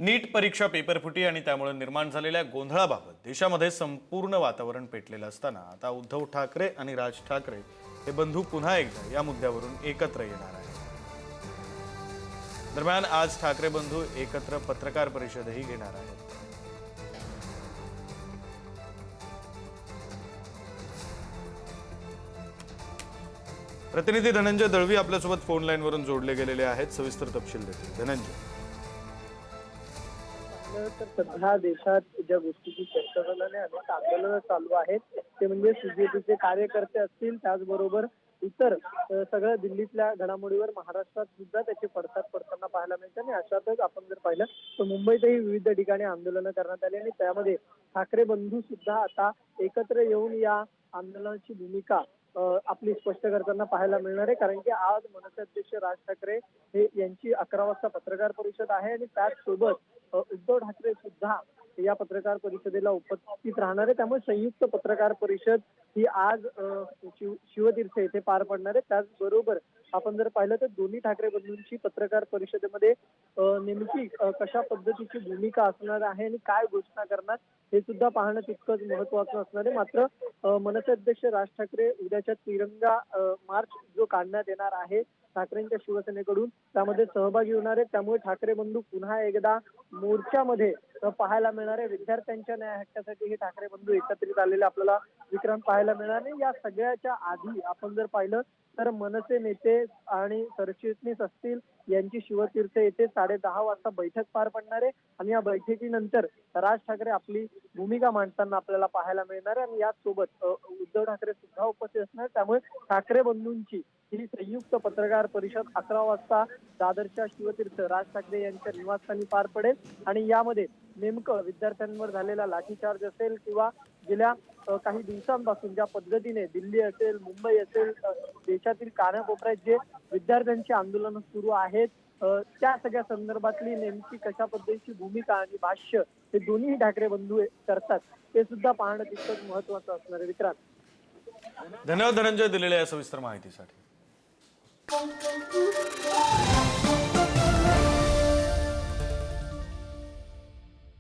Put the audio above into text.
नीट परीक्षा पेपरफुटी आणि त्यामुळे निर्माण झालेल्या गोंधळाबाबत देशामध्ये संपूर्ण वातावरण पेटलेलं असताना आता उद्धव ठाकरे आणि राज ठाकरे हे बंधू पुन्हा एकदा या मुद्द्यावरून एकत्र येणार आहेत। दरम्यान आज ठाकरे बंधू एकत्र पत्रकार परिषदही घेणार आहेत। प्रतिनिधी धनंजय दळवी आपल्यासोबत फोन लाईनवरून जोडले गेलेले आहेत, सविस्तर तपशील देतील। धनंजय, तर सध्या देशात ज्या गोष्टीची चर्चा झाल्याने अनेक आंदोलनं चालू आहेत ते म्हणजे बीजेपीचे कार्यकर्ते असतील, त्याचबरोबर इतर सगळ्या दिल्लीतल्या घडामोडीवर महाराष्ट्रात सुद्धा त्याचे पडसाद पडताना पाहायला मिळते। आणि अशातच आपण जर पाहिलं तर मुंबईतही विविध ठिकाणी आंदोलनं करण्यात आली आणि त्यामध्ये ठाकरे बंधू सुद्धा आता एकत्र येऊन या आंदोलनाची भूमिका आपली स्पष्ट करताना पाहायला मिळणार आहे। कारण की आज मनसे अध्यक्ष राज ठाकरे हे यांची 11 वाजता पत्रकार परिषद आहे आणि त्याचसोबत उद्धव ठाकरे सुद्धा या पत्रकार परिषदेला उपस्थित राहणार आहे। त्यामुळे संयुक्त पत्रकार परिषद ही आज शिवतीर्थ येथे पार पडणार आहे। त्याचबरोबर आपण जर पाहिलं तर दोन्ही ठाकरे बंधूंची पत्रकार परिषदेमध्ये नेमकी कशा पद्धतीची भूमिका असणार आहे आणि काय घोषणा करणार हे सुद्धा पाहणं तितकंच महत्त्वाचं असणार आहे। मात्र मनसे अध्यक्ष राज ठाकरे उद्याच्या तिरंगा मार्च जो काढण्यात येणार आहे ठाकरेंच्या शिवसेनेकडून त्यामध्ये सहभागी होणार आहेत। त्यामुळे ठाकरे बंधू पुन्हा एकदा मोर्चामध्ये पाहायला मिळणार आहे। विद्यार्थ्यांच्या न्याय हक्कासाठी हे ठाकरे बंधू एकत्रित आलेले आपल्याला विक्रम पाहायला मिळणार नाही। या सगळ्याच्या आधी आपण जर पाहिलं तर मनसे नेते आणि सरचिटणीस असतील यांची शिवतीर्थ येथे 10:30 वाजता बैठक पार पडणार आहे आणि या बैठकीनंतर राज ठाकरे आपली भूमिका मांडताना आपल्याला पाहायला मिळणार आहे आणि याचसोबत उद्धव ठाकरे सुद्धा उपस्थित असणार। त्यामुळे ठाकरे बंधूंची ही संयुक्त पत्रकार परिषद 11 वाजता दादरच्या शिवतीर्थ राज ठाकरे यांच्या निवासस्थानी पार पडेल आणि यामध्ये नेमकं विद्यार्थ्यांवर झालेला लाठीचार्ज असेल किंवा गेल्या काही दिवसांपासून ज्या पद्धतीने दिल्ली असेल, मुंबई असेल, देशातील कानाकोपऱ्यात जे विद्यार्थ्यांची आंदोलनं सुरू आहेत त्या सगळ्या संदर्भातली नेमकी कशा पद्धतीची भूमिका आणि भाष्य हे दोन्ही ठाकरे बंधू करतात ते सुद्धा पाहणं तितकंच महत्त्वाचं असणार आहे। विक्रांत, धन्यवाद धनंजय दिलेल्या या सविस्तर माहितीसाठी।